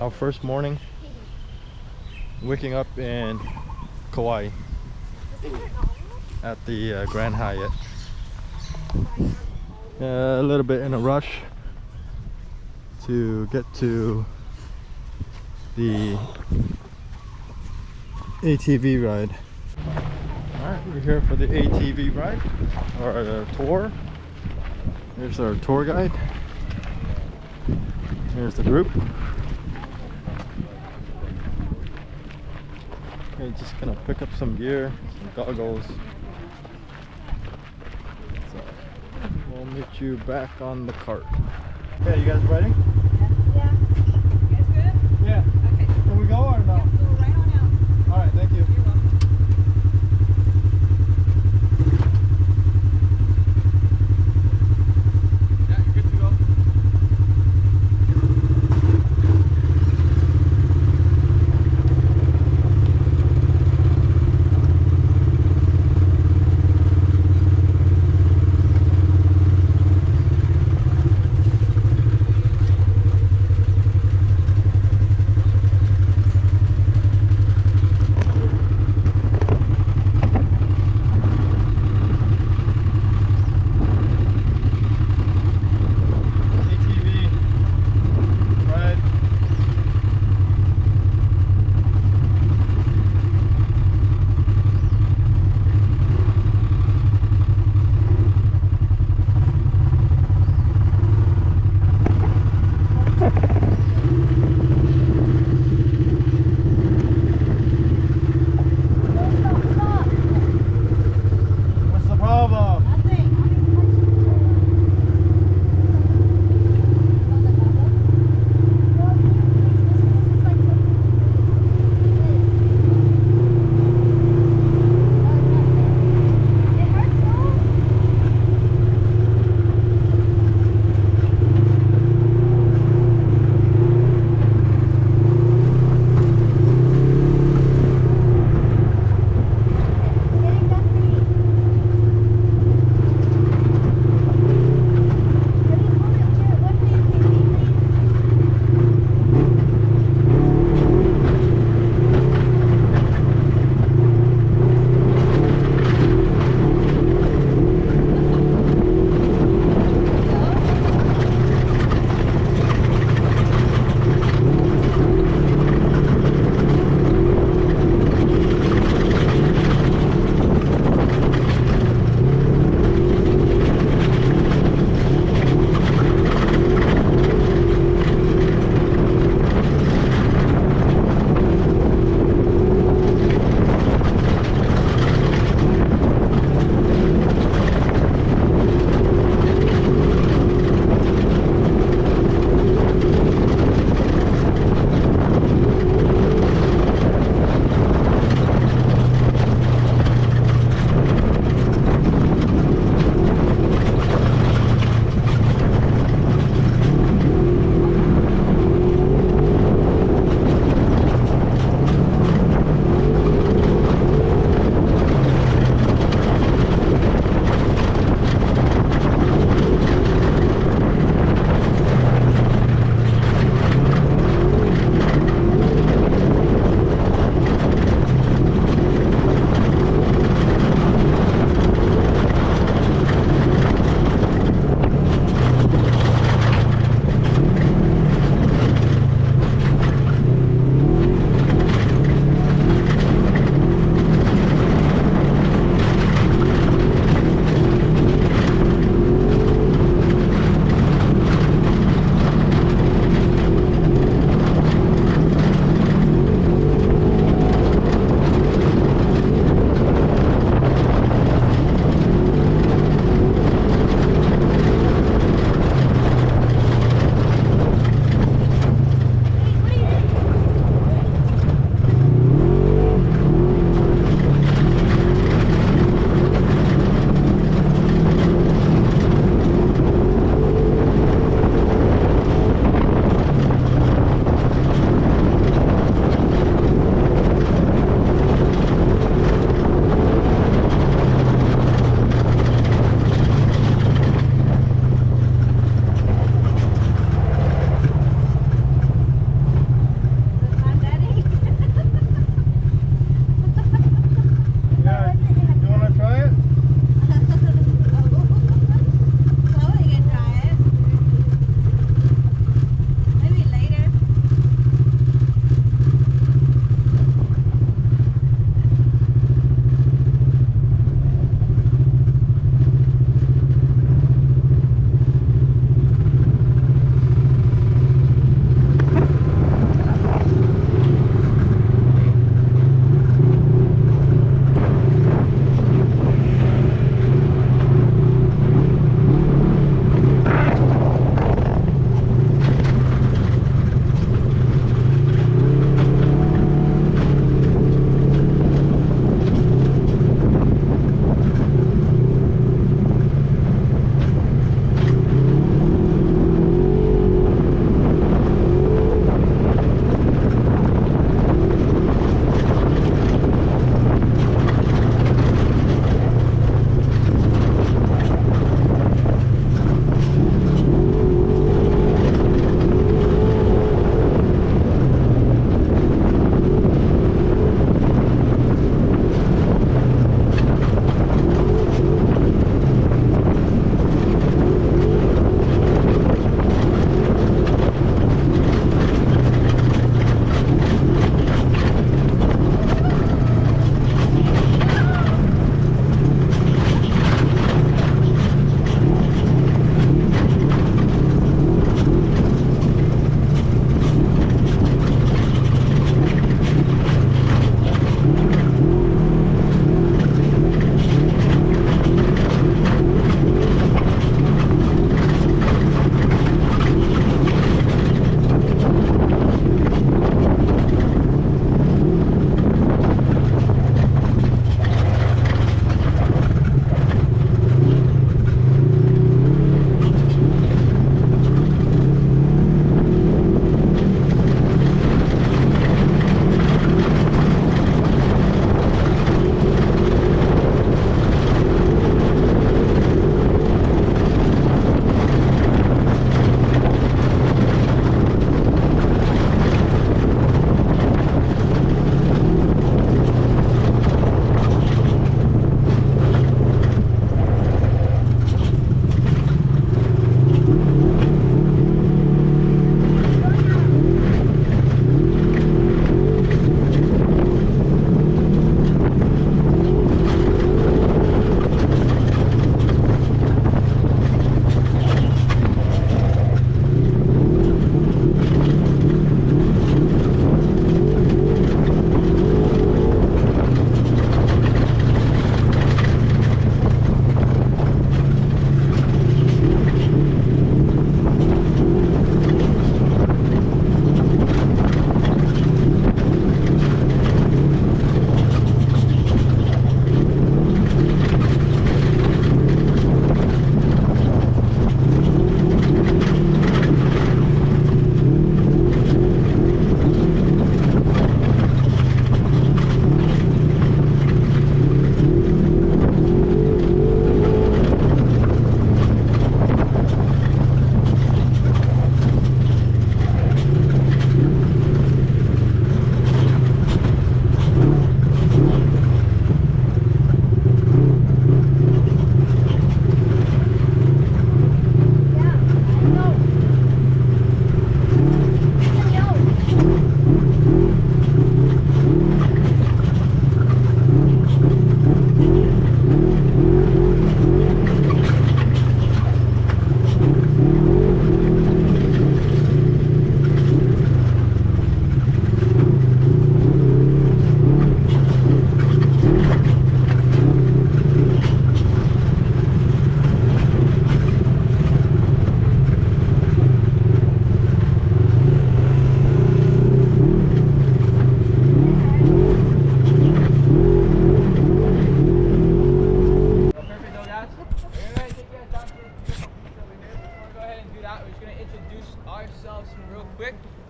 our first morning waking up in Kauai at the Grand Hyatt. A little bit in a rush to get to the ATV ride. Alright, we're here for the ATV ride, or the tour. Here's our tour guide. Here's the group. Okay, just gonna pick up some gear, some goggles. So we'll meet you back on the cart. Okay, you guys ready? Yeah. You guys good? Yeah. Okay. Can we go or no? Yep, go right on out. Alright, thank you. You're welcome. Yeah, you're good to go.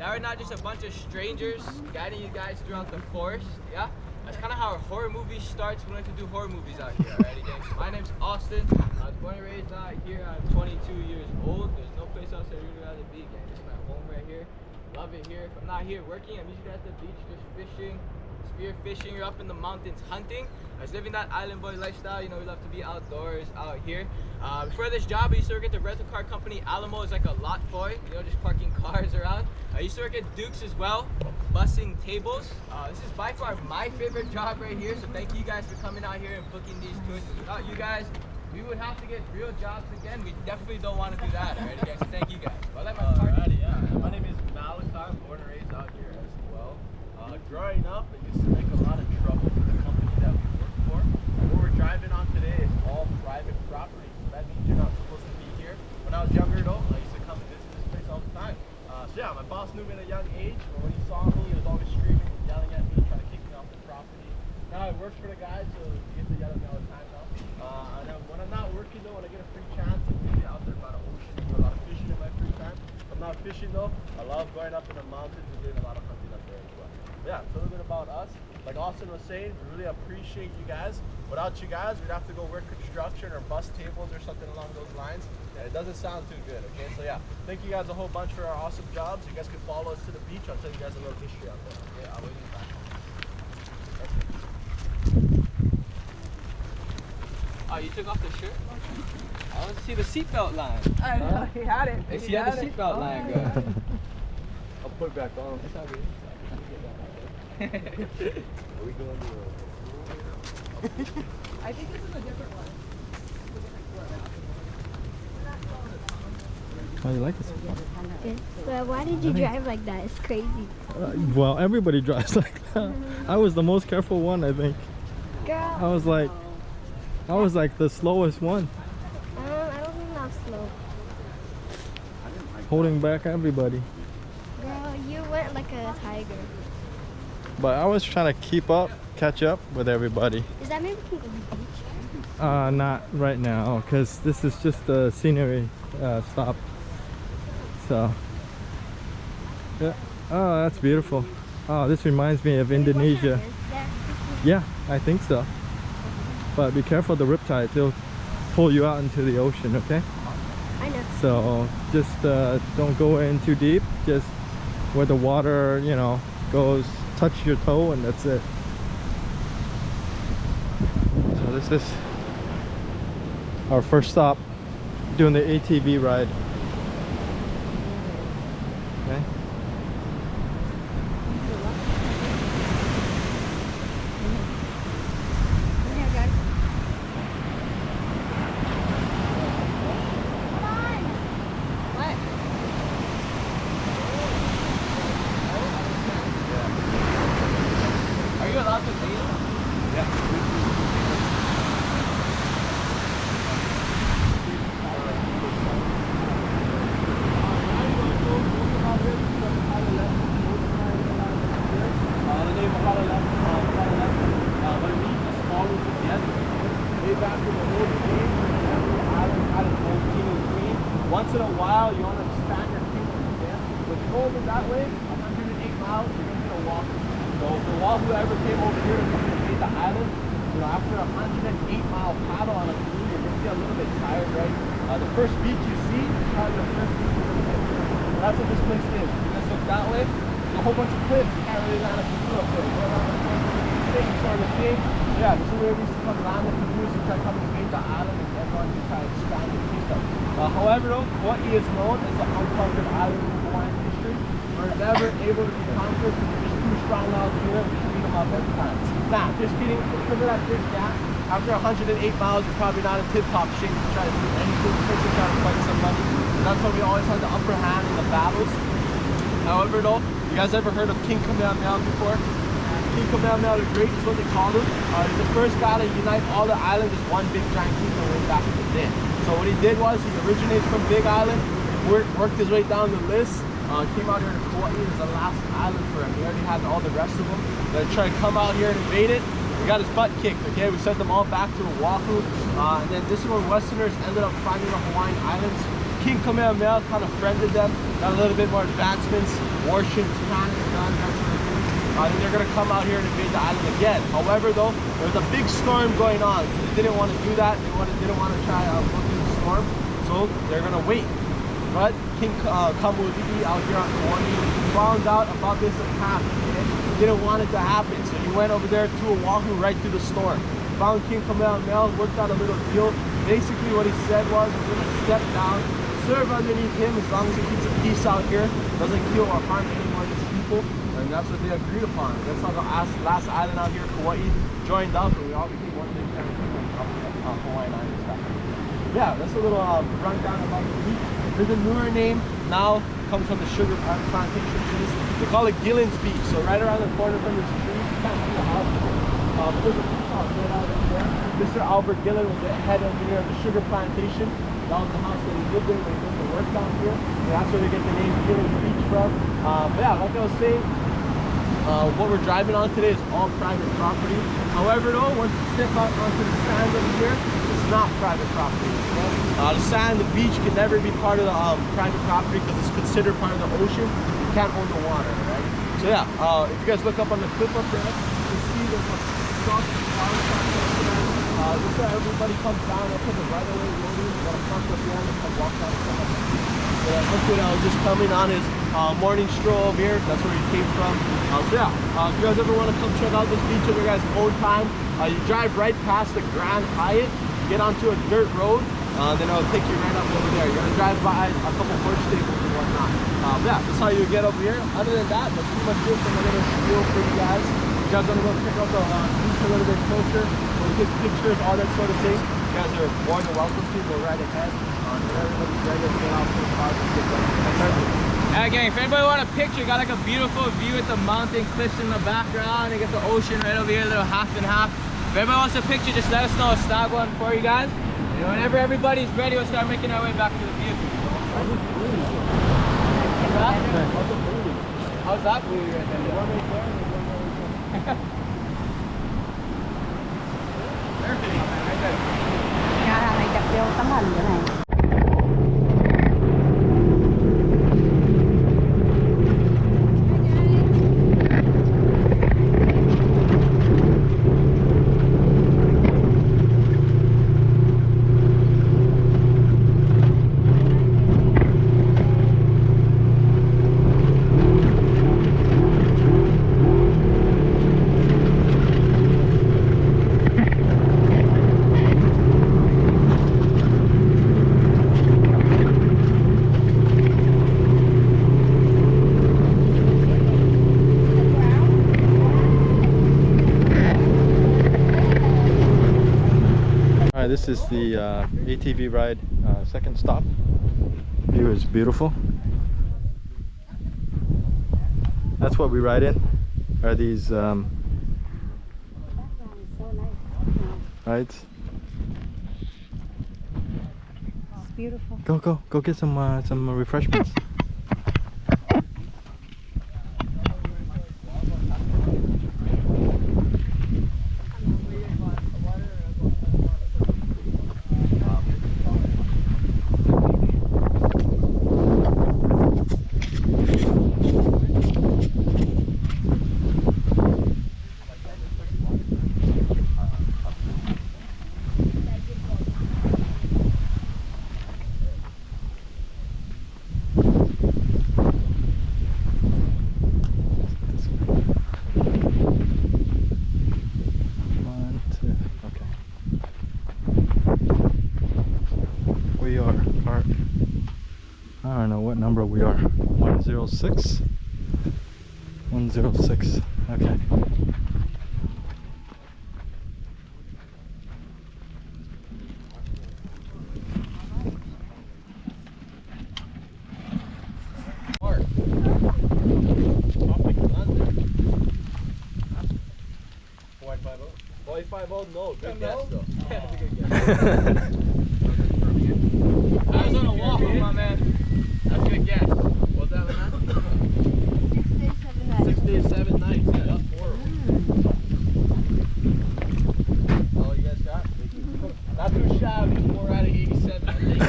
Now we're not just a bunch of strangers guiding you guys throughout the forest, yeah? That's kind of how a horror movie starts. We like to do horror movies out here, alrighty gang? So my name's Austin. I was born and raised out here. I'm 22 years old. There's no place else I'd really rather be, gang. This is my home right here. Love it here. If I'm not here working, I'm usually at the beach just fishing, spear fishing, or up in the mountains hunting. I was living that island boy lifestyle. You know, we love to be outdoors out here. Before this job, I used to work at the rental car company Alamo. It's like a lot boy, you know, just parking cars around. I used to work at Duke's as well, bussing tables. This is by far my favorite job right here. So thank you guys for coming out here and booking these tours. Without you guys, we would have to get real jobs again. We definitely don't want to do that. Alright, guys. So thank you guys. Alrighty, yeah. My name is Malachi. I'm born and raised out here as well. Growing up, I used to make a lot of trouble for the company that we work for. What we're driving on today is all private property. So that means you're not supposed to be here. When I was younger though, I used to come and visit this place all the time. So yeah, my boss knew me at a young age. But when he saw me, he was always screaming and yelling at me, trying to kick me off the property. Now I work for the guys, so he gets to yell at me all the time now. And then when I'm not working though, when I get a free chance, I'm usually out there by the ocean, do a lot of fishing in my free time. If I'm not fishing though, I love going up in the mountains and doing a lot of hunting up there as well. Yeah, it's a little bit about us. Like Austin was saying, we really appreciate you guys. Without you guys, we'd have to go work construction or bus tables or something along those lines. And it doesn't sound too good, okay? So yeah, thank you guys a whole bunch for our awesome jobs. You guys can follow us to the beach. I'll tell you guys a little history out there. Okay, I'll wait you back. Oh, you took off the shirt? I want to see the seatbelt line. I know, he had it. Let's see how the seatbelt line goes. I'll put it back on. That's how we Are we going to I think this is a different one. How do you like this? Good. But why did you drive like that? It's crazy. Well, everybody drives like that. I was the most careful one, I think. Girl. I was like the slowest one, I don't think I'm slow. holding back everybody. Girl, you went like a tiger. But I was trying to catch up with everybody. Does that mean we can go to the beach? Not right now, because this is just a scenery stop. So, yeah. Oh, that's beautiful. Oh, this reminds me of Indonesia. Yeah, I think so. But be careful of the riptides. They'll pull you out into the ocean, okay? I know. So just don't go in too deep. Just where the water, you know, goes, touch your toe, and that's it. So this is our first stop doing the ATV ride. Okay. Are you allowed to leave? Yeah. Once in a while, you want to expand your kingdom, okay? But you go over that way, 108 miles, you're going to get a walk. So for all who ever came over here to invade the island, you know, after a 108-mile paddle on a canoe, you're going to get a little bit tired, right? The first beach you see is probably the first beach you're going to get. That's what this place is. You guys look that way, there's a whole bunch of cliffs. You can't really land a canoe up there. You know what I'm sort of thing. Yeah, this is where we used to come land the canoes and try to come invade the island and everyone just try to expand the kingdom. However, though, Kauai is known as the unconquered island in Hawaiian history. We're never able to be conquered because we're just too strong out here. We just beat them up every time. Nah, just kidding. Remember that big gap? After 108 miles, you're probably not in tip-top shape to try to do anything, especially try to fight somebody. And that's why we always had the upper hand in the battles. However, though, you guys ever heard of King Kamehameha before? King Kamehameha the Great is what they called him. He's the first guy to unite all the islands as one big giant kingdom way back in the day. So what he did was he originated from Big Island, worked his way down the list, came out here to Kauai as the last island for him. He already had all the rest of them. They tried to come out here and invade it. We got his butt kicked, okay? We sent them all back to Oahu. And then this is where Westerners ended up finding the Hawaiian Islands. King Kamehameha kind of friended them, got a little bit more advancements. abortion, trans, guns, that sort of thing. Then they're gonna come out here and invade the island again. However, though, there was a big storm going on, so they didn't want to do that. Didn't want to try go through the storm, so they're gonna wait. But King Kamuli'i out here on Kauai found out about this attack. Okay? He didn't want it to happen, so he went over there to Oahu right through the storm. Found King Kamehameha, worked out a little deal. Basically, what he said was, we're gonna step down, serve underneath him as long as he keeps the peace out here, doesn't kill or harm any more of his people, and that's what they agreed upon. That's how the last island out here, Kauai, joined up, and we all became one big Hawaiian island stuff. Yeah, that's a little rundown about the beach. There's a newer name now, comes from the sugar plantation trees. They call it Gillen's Beach. So right around the corner from this tree, you can't see the house. There's a beach house right out there. Mr. Albert Gillen was the head engineer of the sugar plantation. That was the house that he lived in when he did the work down here. And that's where they get the name Gillen's Beach from. But yeah, like I was saying, what we're driving on today is all private property. However, though, once you step out onto the sand over here, it's not private property. Okay? The sand, the beach can never be part of the private property because it's considered part of the ocean. You can't own the water, right? So yeah, if you guys look up on the cliff up there, you can see there's a soft flower shop up there. This is where everybody comes down up to the right away loading. You gotta park up there and come walk down the front. Look at just coming on his morning stroll over here. That's where he came from. So yeah, if you guys ever want to come check out this beach on your guys' own time, you drive right past the Grand Hyatt, get onto a dirt road, then it'll take you right up over there. You're gonna drive by a couple horse stables and whatnot. Yeah, that's how you get over here. Other than that, that's pretty much it from a little spiel for you guys. If you guys want to go check out the beach a little bit closer, take pictures, all that sort of thing, you guys are more than welcome to go right ahead. Everybody's ready to get out to the park and get done. Alright gang, if anybody want a picture, got like a beautiful view with the mountain cliffs in the background. You get the ocean right over here, a little half and half. If anybody wants a picture, just let us know. I'll snag one for you guys. And whenever everybody's ready, we'll start making our way back to the vehicle. How's that blue right there? Perfect, right there. Nhà hàng này chặt vô tấm hình vậy này. This is the ATV ride, second stop. View is beautiful. That's what we ride in. Are these rides? It's beautiful. Go get some refreshments. I don't know what number we are. 106? 106. Okay. No, good guess though. Yeah, that's a good guess. I was on a walk with my man. That's a good guess. What's that one? 6 days, 7 nights. Yeah, that's horrible. All you guys got? Not too shabby. 4 out of 87, I think.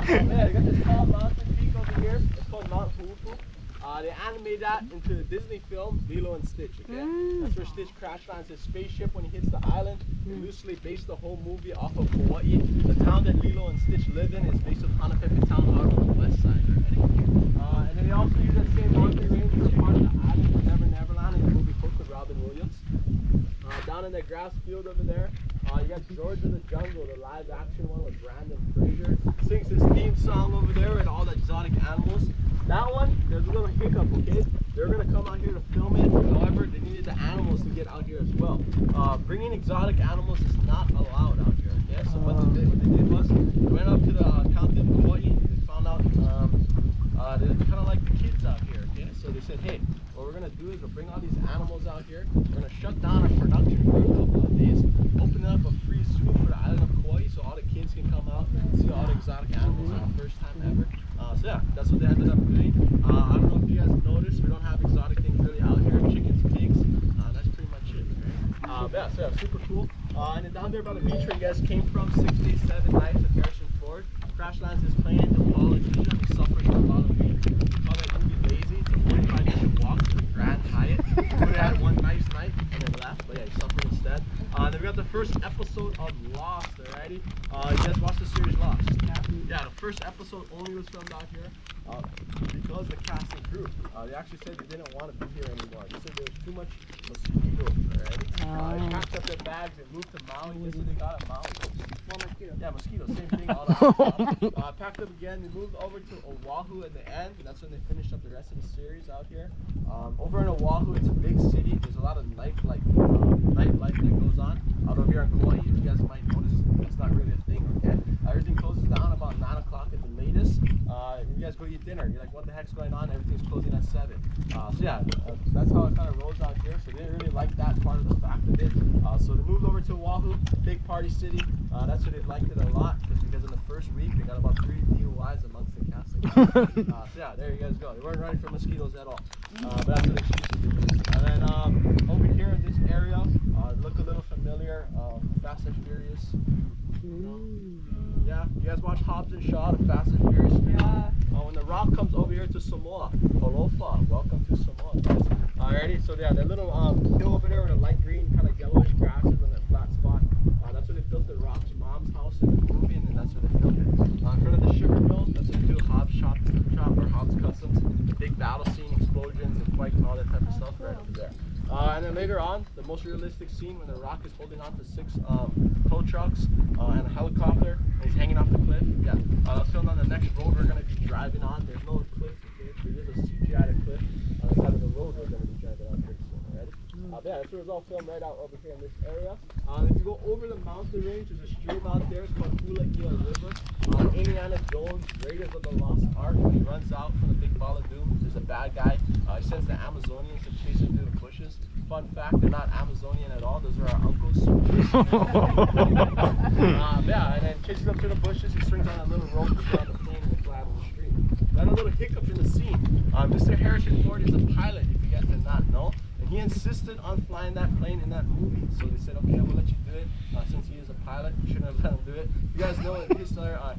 Oh man, I got this tall mountain peak over here. It's called Mount Huupu. They animated that into the Disney film Lilo and Stitch, okay? That's where Stitch crash lands his spaceship when he hits the island. They loosely based the whole movie off of Kauai. The town that Lilo and Stitch live in is based on Hanapepe town out on the west side already. And then they also use that same mountain range for part of the island for Never Neverland in the movie Hook with Robin Williams. Down in the grass field over there, you got George of the Jungle, the live action one with Brandon Fraser. Sings his theme song over there with all the exotic animals. That one, there's a little hiccup, okay? They're gonna come out here to film it. However, they needed the animals to get out here as well. Bringing exotic animals is not allowed out here, okay? So what they did was, they went up to the county of Kauai. They found out they're kind of like the kids out here, okay? So they said, hey, what we're gonna do is we'll bring all these animals out here. We're gonna shut down our production for a couple of days, open up a free zoo for the island of Kauai so all the kids can come out and see all the exotic animals for the first time ever. So yeah, that's what they ended up doing. I don't know if you guys noticed, we don't have exotic things really out here. Chickens, pigs, that's pretty much it. Right? Yeah, so yeah, super cool. And then down there by the beach where you guys came from, 6 days, 7 nights at Harrison Ford. Crash lands his plane into Polynesia. He suffers from a lot of weight. We call that movie lazy. It's a 45-minute walk to the Grand Hyatt. We had one nice night and then left, but yeah, he suffered instead. Then we got the first episode of Lost, alrighty? You guys watched the series Lost? Yeah, the first episode only was filmed out here because the cast and crew. They actually said they didn't want to be here anymore. They said there was too much mosquito, alrighty? They packed up their bags and moved to Maui. They said they got a Maui. Yeah, mosquitoes, same thing, all that stuff. Packed up again, they moved over to Oahu at the end. That's when they finished up the rest of the series out here. Over in Oahu, it's a big city. There's a lot of nightlife that goes on. Out over here in Kauai, you guys might notice it's not really a thing, okay? Everything closes down about 9 o'clock at the latest. You guys go eat dinner. You're like, what the heck's going on? Everything's closing at 7. So yeah, that's how it kind of rolls out here. So they didn't really like that part of the fact of it. So they moved over to Oahu, big party city. That's why they liked it a lot, because in the first week they got about 3 DUIs amongst the casting. So yeah, there you guys go. They weren't running from mosquitoes at all. But that's what excuses they use. And then over here in this area, look a little familiar. Fast and Furious. Yeah, you guys watch Hobbs and Shaw, the Fast and Furious? Yeah. When The Rock comes over here to Samoa, aloha, welcome to Samoa, guys. Alrighty, so yeah, that little hill over there with the light green, kind of yellowish grasses on that flat spot. That's where they built The Rock's mom's house in the movie, and then that's where they filmed it. In front of the sugar mill, that's where they do Hobbs Shop or Hobbs Customs. The big battle scene, explosions, and fights, and all that type of stuff right over there. And then later on, the most realistic scene when The Rock is holding on to 6 tow trucks and a helicopter, and he's hanging off the cliff. Yeah, that's filmed on the next road we're going to be driving on. There's no cliff, okay? There is a CGI cliff on the side of the road we're going to be driving on pretty soon, alright? Yeah, that's where it was all filmed right out over here in this area. If you go over the mountain range, there's a stream out there. It's called Kula'ia River. Indiana Jones, Raiders of the Lost Ark, when he runs out from the big ball of doom, there's a bad guy. He sends the Amazonians to chase him through the bushes. Fun fact, they're not Amazonian at all. Those are our uncles. Yeah, and then chases up through the bushes. He swings on a little rope to put on the plane and they fly out of the street. Then a little hiccup in the scene. Mr. Harrison Ford is a pilot, if you guys did not know. And he insisted on flying that plane in that movie. So they said, okay, we'll let you do it. Since he is a pilot, we shouldn't have let him do it. You guys know his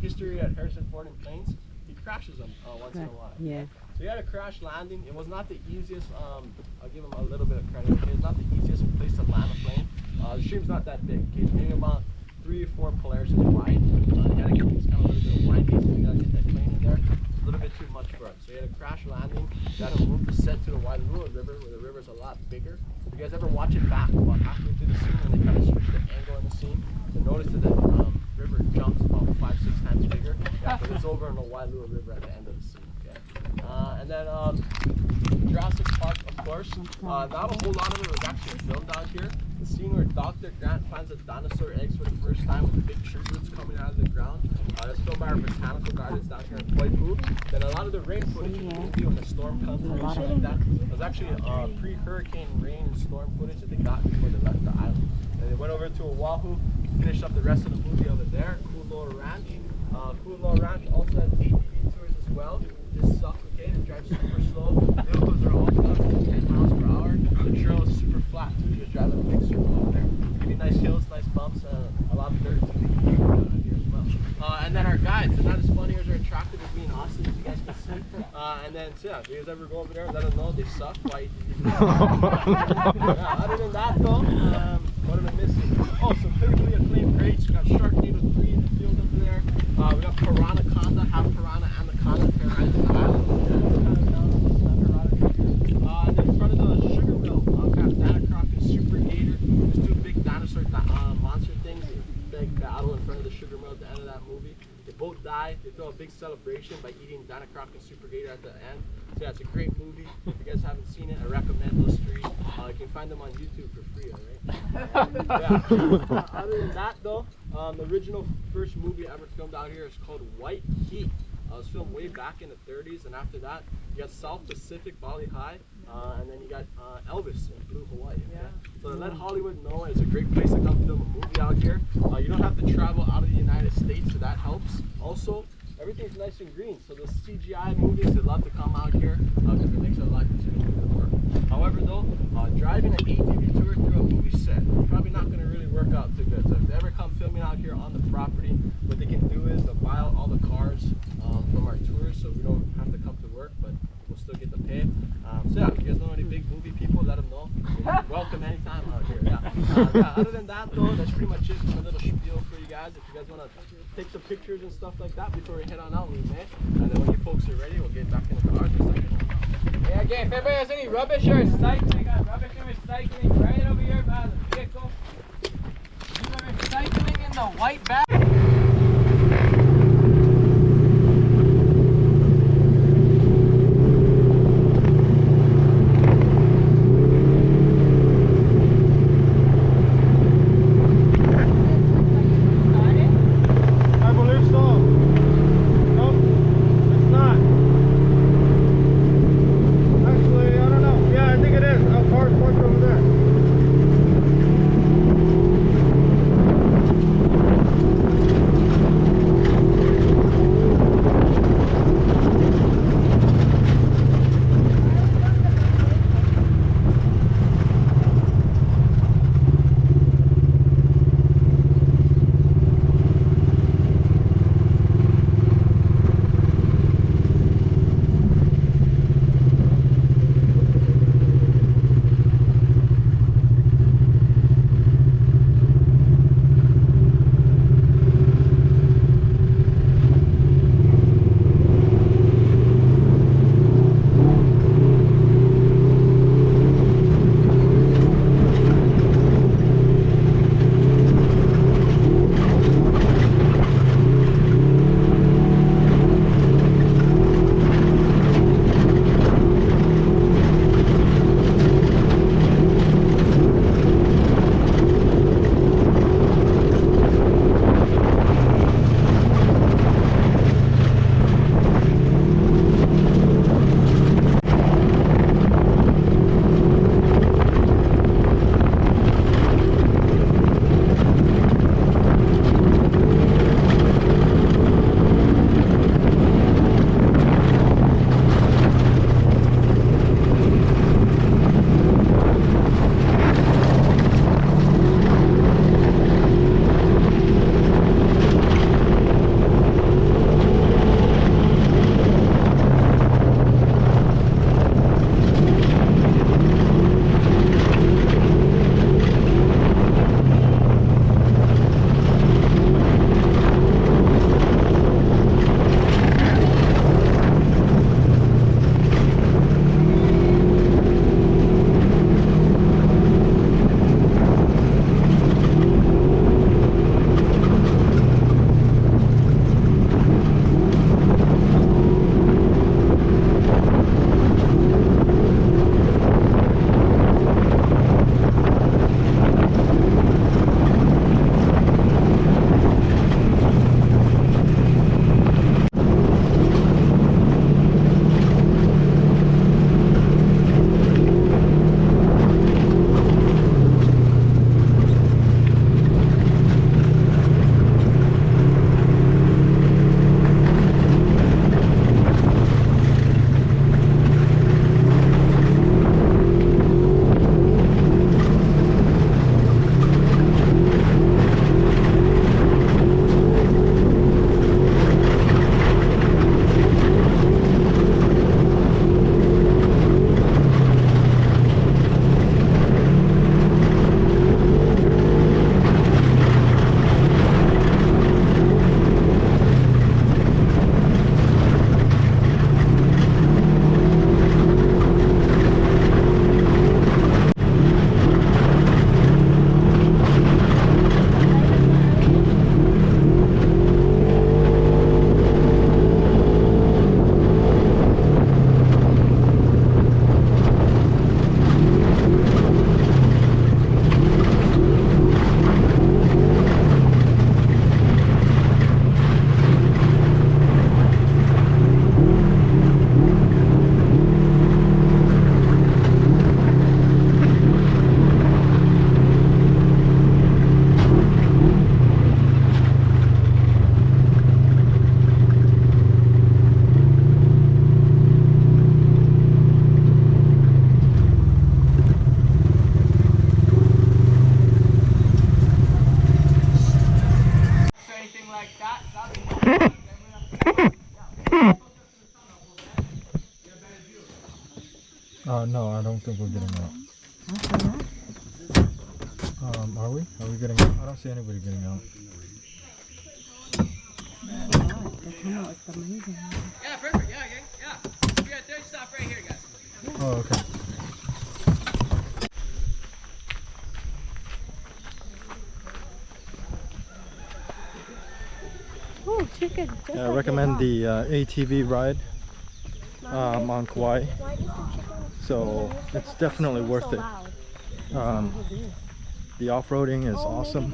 history at Harrison Ford in planes. He crashes them once in a while. Yeah. So he had a crash landing. It was not the easiest, I'll give him a little bit of credit. Okay? It's not the easiest place to land a plane. The stream's not that big. Okay? It's maybe about 3 or 4 Polaris wide. You gotta get these kind of a little bit of windy, so you gotta get that plane in there. A little bit too much for it. So he had a crash landing. You gotta move the set to the Wailua River, where the river's a lot bigger. If you guys ever watch it back, about halfway through the scene, when they kind of switch the angle in the scene, you'll notice that the river jumps about 5-6 times bigger. Yeah, but it's over in the Wailua River at the end of the scene. Okay. And then Jurassic Park, of course. Not a whole lot of it was actually filmed out here. The scene where Dr. Grant finds the dinosaur eggs for the first time with the big tree roots coming out of the ground. That's filmed by our botanical gardens down here in Kauai. Then a lot of the rain footage in the movie when the storm comes and shit like that was actually pre-hurricane rain and storm footage that they got before they left the island. And they went over to Oahu, finished up the rest of the movie over there, Kualoa Ranch. Kualoa Ranch also has ATV tours as well. This sucks, okay? They drive super slow. Vehicles are all up to 10 miles per hour. The trail is super flat too. You just drive in a big circle over there. Give you nice hills, nice bumps, a lot of dirt to be here as well. And then our guides, they're not as funny or as attractive as me and Austin, as you guys can see. And then so So yeah, if you guys ever go over there, let them know they suck. Why? Yeah, other than that though, what am I missing? Oh, some critically acclaimed crates. We got Sharknado 3 in the field over there. We got Piranha, half Piranha Anaconda terrorizing the island. And then in front of the sugar mill, we got Danacroc and Super Gator. There's two big dinosaur monster things. Big battle in front of the sugar mill at the end of that movie. They both die. They throw a big celebration by eating Danacroc and Super Gator at the end. So yeah, it's a great movie. If you guys haven't seen it, I recommend those three. You can find them on YouTube for free, alright? Yeah. Other than that though, the original first movie ever filmed out here is called White Heat. It was filmed way back in the 30s, and after that, you got South Pacific, Bali High, and then you got Elvis in Blue Hawaii. Okay? So to let Hollywood know it's a great place to come film a movie out here. You don't have to travel out of the United States, so that helps. Also, everything's nice and green, so the CGI movies, they love to come out here because it makes it a lot easier to do the work. However though, driving an ATV tour through a movie set is probably not going to really work out too good. So if they ever come filming out here on the property, what they can do is they'll buy out all the cars from our tours, so we don't have to come to work, but we'll still get the pay. So yeah, if you guys know any big movie people, let them know. You're welcome anytime out here. Yeah. Other than that though, that's pretty much it. My little spiel for you guys. If you guys want to take some pictures and stuff like that before we head on out, we may. And then when you folks are ready, we'll get back in the cars and start heading on out. Yeah, again, if anybody has any rubbish or recycling, rubbish and recycling right over here by the vehicle. You are recycling in the white bag. No, I don't think we're getting out. Okay. Are we? Are we getting out? I don't see anybody getting out. The tunnel is amazing. Yeah, perfect. Yeah, gang. Yeah. We got third stop right here, guys. Oh, okay. Oh, chicken. Just Yeah, I like recommend they the ATV ride are. on Kauai. Why does the chicken So it's definitely worth it. The off-roading is awesome,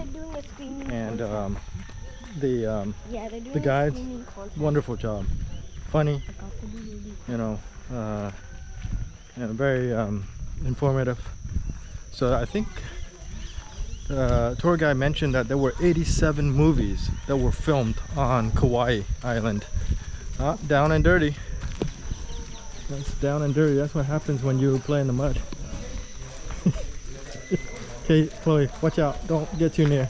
and the guides, wonderful job, funny, you know, very informative. So I think tour guide mentioned that there were 87 movies that were filmed on Kauai Island. Down and dirty. That's down and dirty. That's what happens when you play in the mud. Okay, Chloe, watch out. Don't get too near.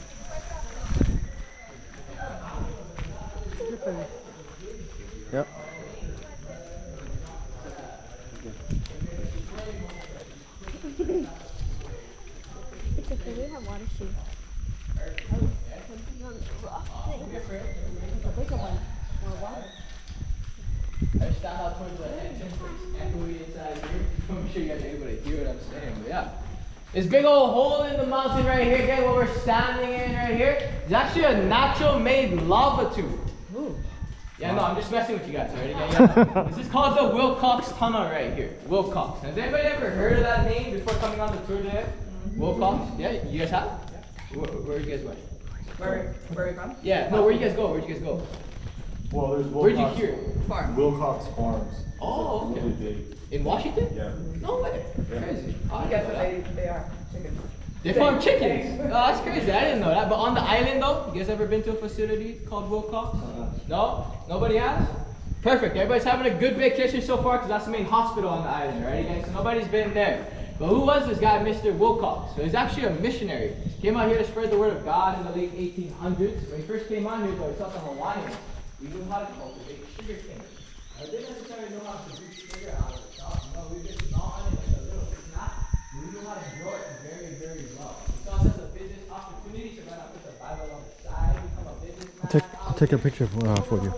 Yep. It's okay, we have water shoes. It's a bigger one. More water. I stand out towards the entrance, echoey inside here. I'm sure you guys are able to hear what I'm saying, but yeah. This big old hole in the mountain right here, guys, what we're standing in right here, is actually a natural made lava tube. Ooh. Yeah, no, I'm just messing with you guys already. Yeah. This is called the Wilcox Tunnel right here. Wilcox. Has anybody ever heard of that name before coming on the tour today? Wilcox? Yeah, you guys have? Where you guys went? Where are you from? Yeah, no, where you guys go? Where'd you guys go? Well, there's Where'd you Wilcox, hear? Farm. Wilcox Farms. Oh, It's okay. really big. In Washington? Yeah. No way. Crazy. Oh, I Guess didn't know what that. they are? Chickens. They farm chickens. Oh, that's crazy. I didn't know that. But on the island though, you guys ever been to a facility called Wilcox? No? Nobody has? Perfect. Everybody's having a good vacation so far because that's the main hospital on the island, right? Again, so nobody's been there. But who was this guy, Mr. Wilcox? So he's actually a missionary. Came out here to spread the word of God in the late 1800s. When he first came on here, though, he saw the Hawaiians. We knew how to cultivate sugar cane. I didn't necessarily know how to produce sugar out of the top. No, we just gnaw on it like a little snap. We knew how to grow it very, very well. We saw this as a business opportunity, so why not put the Bible on the side, become a businessman. I'll take a picture for you.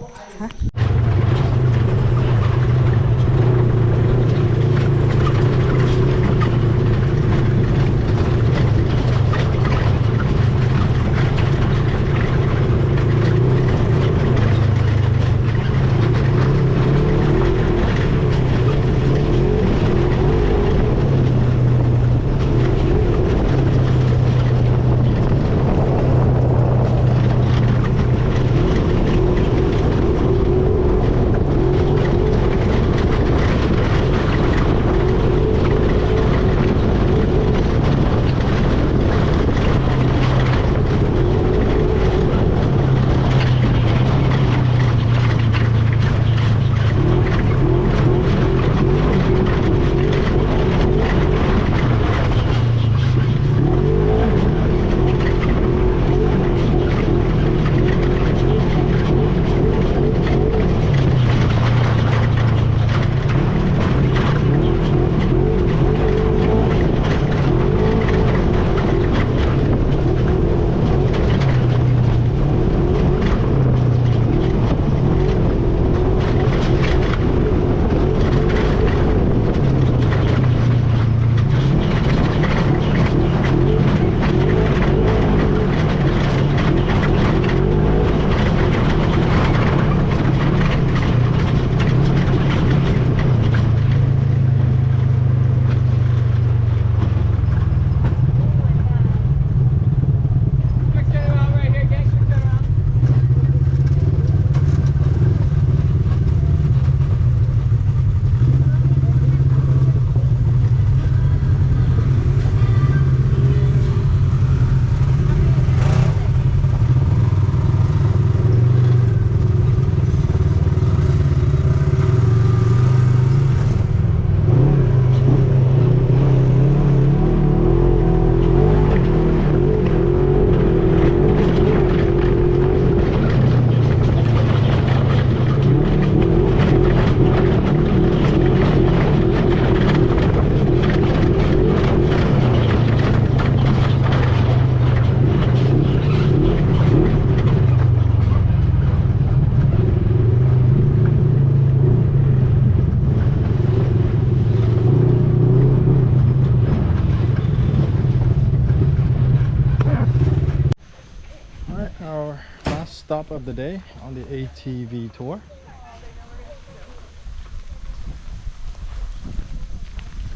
stop of the day on the ATV tour.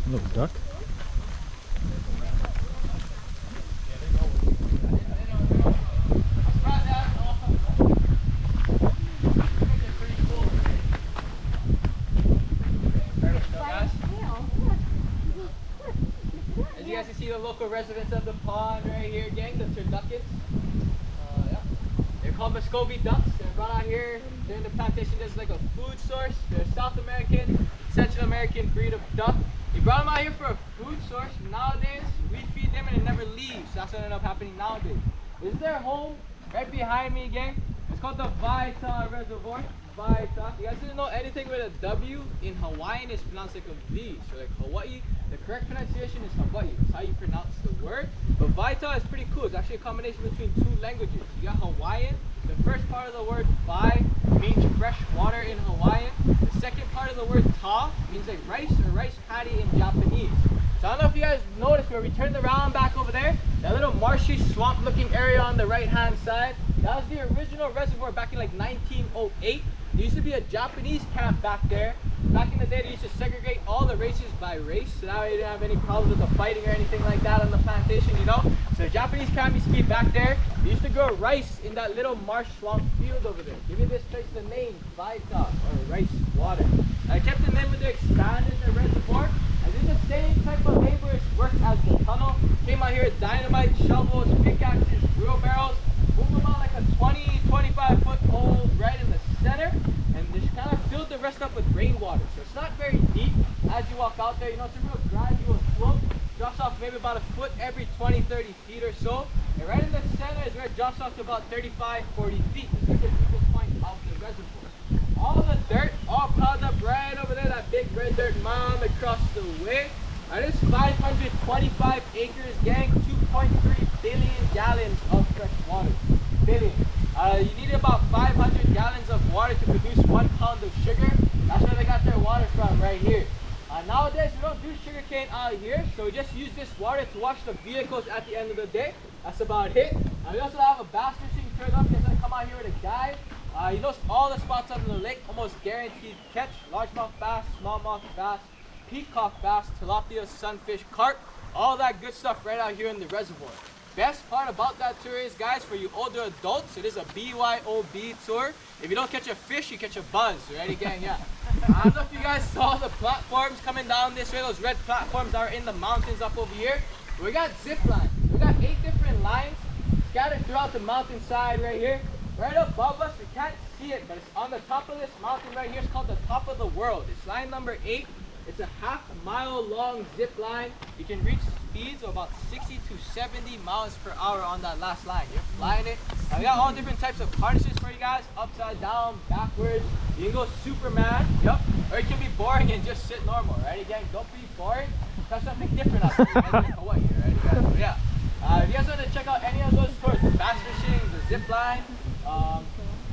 Little duck. As you guys can see, the local residents of the pond right here, gang, the turduckets. Yeah. They're called Muscovy ducks. They're brought out here during the plantation as like a food source. They're a South American, Central American breed of duck. They brought them out here for a food source. Nowadays, we feed them and it never leaves. That's what ended up happening nowadays. This is their home right behind me, gang. It's called the Vaita Reservoir. Vaita. You guys didn't know anything with a W? In Hawaiian, it's pronounced like a V. So like Hawaii, the correct pronunciation is Hawaii. That's how you pronounce the word. But Vaita is pretty cool. It's actually a combination between two languages. You got Hawaiian. The first part of the word vai means fresh water in Hawaiian. The second part of the word ta means like rice or rice paddy in Japanese. So I don't know if you guys noticed where we turned around back over there, that little marshy swamp looking area on the right hand side, that was the original reservoir back in like 1908. There used to be a Japanese camp back there. Back in the day, they used to segregate all the races by race, so that way they didn't have any problems with the fighting or anything like that on the plantation, you know? So the Japanese camp used to be back there. They used to grow rice in that little marsh swamp field over there, giving this place the name Vaita, or rice water. I kept the name when they expanded the reservoir. And this is the same type of laborers work as the tunnel. Came out here with dynamite, shovels, pickaxes, wheelbarrows, moved them out like a 20-25 foot hole right in the center, and just kind of filled the rest up with rainwater. So it's not very deep as you walk out there. You know, it's a real gradual slope. Drops off maybe about a foot every 20-30 feet or so. And right in the center is where it drops off to about 35-40 feet. This is the deepest point of the reservoir. All the dirt, all piled up right over there, that big red dirt mound across the way. This is 525 acres, gang, 2.3 billion gallons of fresh water. Billion. You need about 500 gallons of water to produce 1 pound of sugar. That's where they got their water from, right here. Nowadays, we don't do sugarcane out here, so we just use this water to wash the vehicles at the end of the day. That's about it. We also have a bass fishing tour up. You're gonna come out here with a guide. You notice all the spots on the lake, almost guaranteed catch. Largemouth bass, smallmouth bass, peacock bass, tilapia, sunfish, carp, all that good stuff right out here in the reservoir. Best part about that tour is, guys, for you older adults, it is a BYOB tour. If you don't catch a fish, you catch a buzz. Ready, gang? Yeah. I don't know if you guys saw the platforms coming down this way, those red platforms that are in the mountains up over here. We got zip lines. We got 8 different lines scattered throughout the mountainside right here. Right above us, we can't see it, but it's on the top of this mountain right here. It's called the top of the world. It's line number 8. It's a half-mile long zip line. You can reach speeds of about 60 to 70 miles per hour on that last line. You're flying it. We got all different types of harnesses for you guys. Upside down, backwards. You can go Superman. Yep. Or you can be boring and just sit normal. Ready, gang? Don't be boring. Try something different out there. You guys are in Kauai here, ready, guys? So, yeah. If you guys want to check out any of those tours, the bass fishing, the zip line,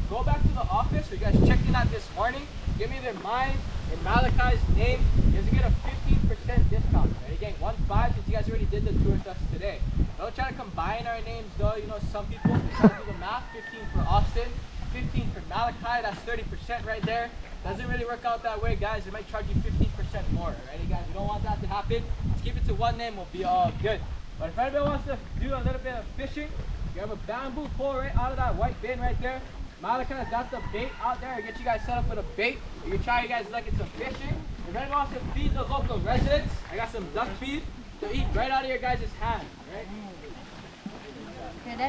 go back to the office. You guys checked in out this morning. Give me their mine in Malachi's name. You guys get a 15% discount. Ready, gang? 1.5 since you guys already did the tour with us today. Don't try to combine our names though. You know, some people they try to do the math. 15 for Austin, 15 for Malachi. That's 30% right there. Doesn't really work out that way, guys. They might charge you 15% more. Ready, guys? We don't want that to happen. Let's keep it to one name. We'll be all good. But if anybody wants to do a little bit of fishing, you have a bamboo pole right out of that white bin right there. Malachi's got the bait out there. I'll get you guys set up with a bait. You can try you guys like it's some fishing. If anyone wants to feed the local residents, I got some duck feed to eat right out of your guys' hand. Right?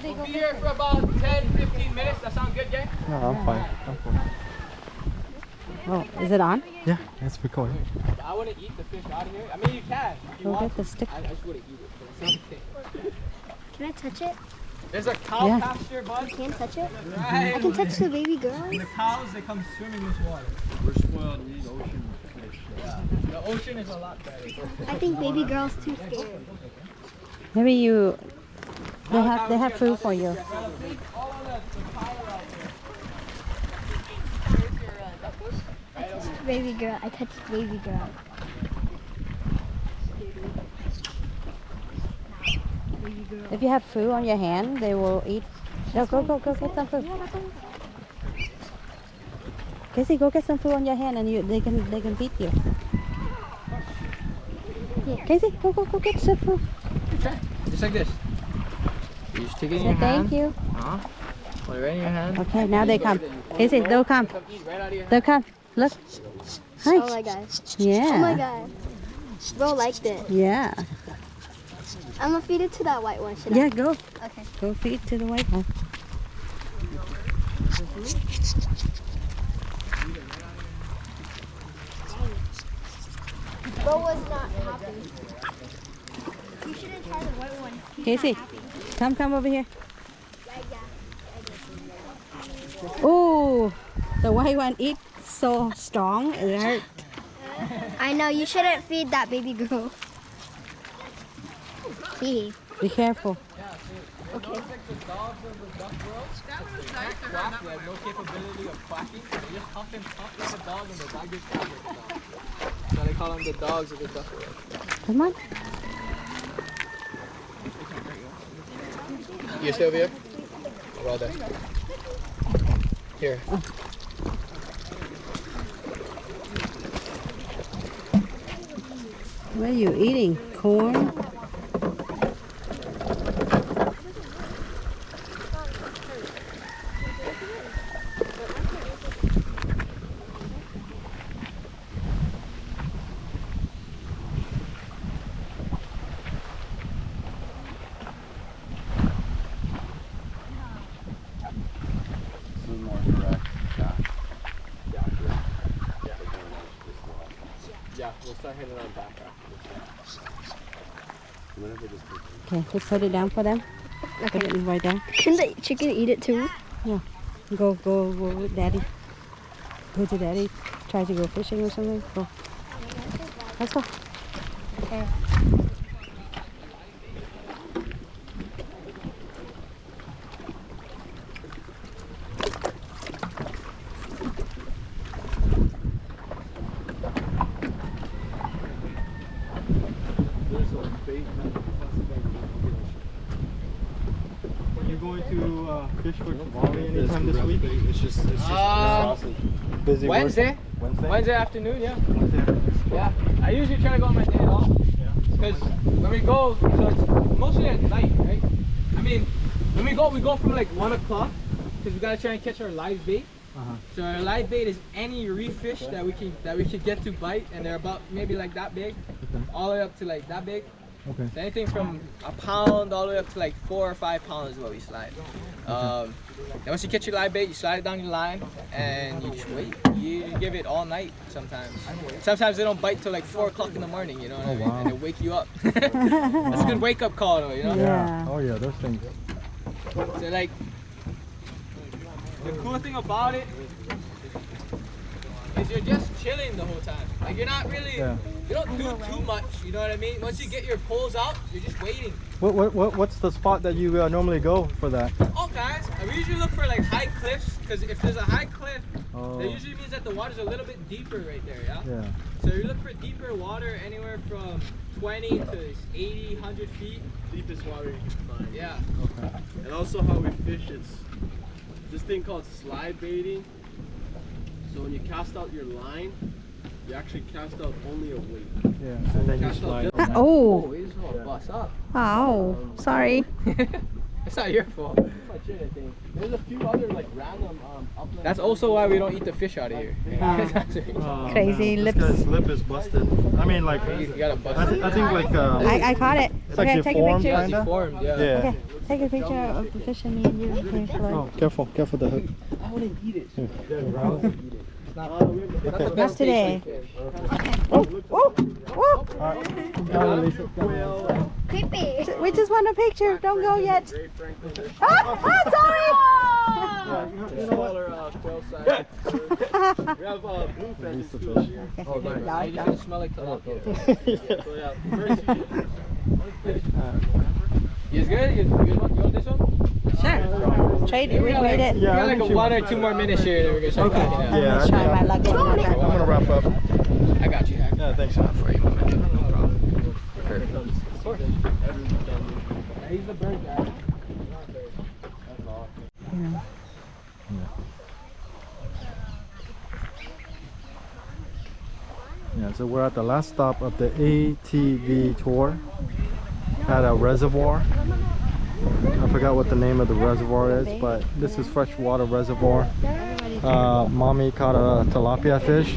We'll be here for about 10-15 minutes. That sound good, gang? No, I'm fine. I'm fine. Oh, is it on? Yeah, it's recording. I wouldn't eat the fish out of here. I mean, you can. If you Go want get the to. stick. I just wouldn't eat it. But it's okay. Can I touch it? There's a cow Yeah. pasture, bud. I can't touch it? Right. I can touch the baby girls? The cows, they come swimming in this water. We're spoiled. We need ocean fish. Yeah. The ocean is a lot better. I think baby girls too scared. Maybe you. They have food for you. All of the power out there. Baby girl. I touched baby girl. Baby girl. If you have food on your hand, they will eat Go get some food. Casey, go get some food on your hand and they can feed you. Casey, go get some food. Try. Just like this. You just take it in Say your hand. thank you. Put it right in your hand. Okay, now they come. Casey, they'll come. Eat right out of your hand. They'll come. Look. Hi. Oh my god. Yeah. Oh my god. Bro liked it. Yeah. I'm gonna feed it to that white one. Should Yeah, go. I? Okay. Go feed to the white one. Bro was not happy. You shouldn't try the white one. He's Casey, not happy. come over here. Yeah. Oh, the white one eats so strong. It hurt. I know, you shouldn't feed that baby girl. Hee. Be careful. Okay. Like the dogs of the duck world, they quack, they have no capability of quacking. They just huff and puff like a dog and the dog just quacks like a dog. So they call them the dogs of the duck world. Come on. You stay over here? Well done. Here. What are you eating? Corn? Yeah, we'll start hitting on back after this. Okay, just put it down for them. Put it right down. Can the chicken eat it too? Go with daddy. Go to daddy. Try to go fishing or something. Go. Let's go. Okay. Are you going to fish for Kauai anytime this week? It's just Busy Wednesday? Wednesday? Wednesday afternoon, yeah. Wednesday. Yeah. I usually try to go on my day off. Yeah. Because when we go, so it's mostly at night, right? I mean, when we go from like 1 o'clock because we gotta try and catch our live bait. So our live bait is any reef fish that we can get to bite, and they're about maybe like that big, all the way up to like that big. Okay. So anything from a pound all the way up to like 4 or 5 pounds is what we slide. Then once you catch your live bait, you slide it down your line and you just wait. You give it all night sometimes. Sometimes they don't bite till like 4 o'clock in the morning, you know what I mean? Wow. And they wake you up. It's a good wake up call though, you know? Yeah. Oh yeah, those things. So like, the cool thing about it is you're just chilling the whole time. Like you're not really, you don't do too much, you know what I mean? Once you get your poles out, you're just waiting. What's the spot that you normally go for that? All kinds. We usually look for like high cliffs, because if there's a high cliff, Oh. that usually means that the water's a little bit deeper right there, yeah? Yeah. So you look for deeper water anywhere from 20 to 80, 100 feet. deepest water you can find. Yeah. Okay. And also how we fish, it's this thing called slide baiting. So when you cast out your line, you actually cast out only a weight. Yeah. And then you Cast out slide. just- Oh. We just want to bust up. Oh. Sorry. It's not your fault. That's much it, I think. There's a few other like random upland. That's also why we don't eat the fish out of here. Oh, Crazy man, lips. This guy's lip is busted. I mean, like, You gotta bust I, it. I think like I caught it. it's like Okay, take a deformed, picture. kinda. Deformed, yeah. Yeah. Okay, take a picture of the fish and me and you. Okay, Floyd. Oh, careful the hook. I wouldn't eat it. Okay. That's the Not best today. tasting fish. Oh, oh, oh. Alright. Lisa. Creepy. We just want a picture. Don't go yet. Great Franklin fish. Oh, sorry. Smaller quail size. We have blue fences too up here. Oh, nice. No, You just gonna smell like tilapia. So yeah, first You guys good? You want this one? Sure. Trade it. We made it. We Yeah, got I like think a 1 or 2 more minutes here, then we're gonna start packing up. Yeah, I'm gonna try my luck again. I'm gonna wrap up. I got you. Yeah, thanks. For you, man. No problem. Perfect. Of course. He's the bird guy. That's all. So we're at the last stop of the ATV tour at a reservoir. I forgot what the name of the reservoir is, but this is freshwater reservoir. Mommy caught a tilapia fish,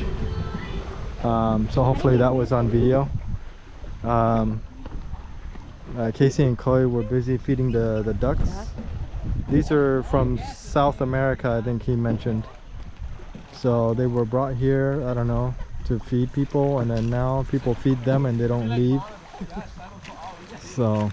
so hopefully that was on video. Casey and Chloe were busy feeding the ducks. These are from South America, I think he mentioned. So they were brought here, I don't know, to feed people, and then now people feed them and they don't leave. So